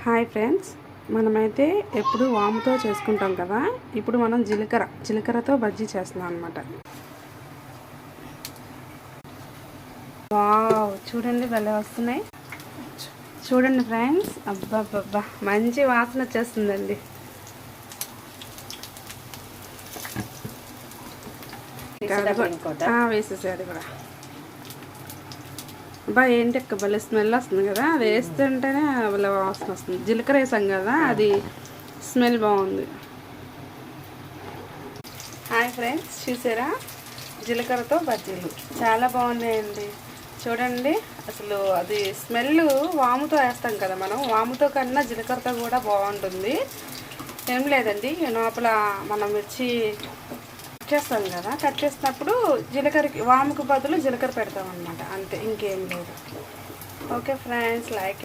Hi friends, మనమైతే ఎప్పుడు వాముతో చేసుకుంటాం కదా. ఇప్పుడు మనం జీలకర్రతో బజ్జీ చేస్తున్నాం అనమాట. వావ్, చూడండి భలే వస్తున్నాయి. చూడండి ఫ్రెండ్స్, అబ్బా మంచి వాసన వచ్చేస్తుందండి. వేసేసేది కూడా. అబ్బా ఏంటి అక్క భలే స్మెల్ వస్తుంది కదా, అది వేస్తుంటేనే భలే వాసన వస్తుంది. జీలకర్ర వేసాం కదా, అది స్మెల్ బాగుంది. హాయ్ ఫ్రెండ్స్, చూసారా జీలకర్రతో బజ్జీలు చాలా బాగున్నాయండి. చూడండి, అసలు అది స్మెల్ వాముతో వేస్తాం కదా మనం, వాముతో కన్నా జీలకర్రతో కూడా బాగుంటుంది. ఏం లేదండి, లోపల మనం మిర్చి కట్ చేస్తాం కదా, కట్ చేసినప్పుడు వాముకు బదులు జీలకర్ర పెడతాం అనమాట, అంతే, ఇంకేం లేదు. Okay friends, like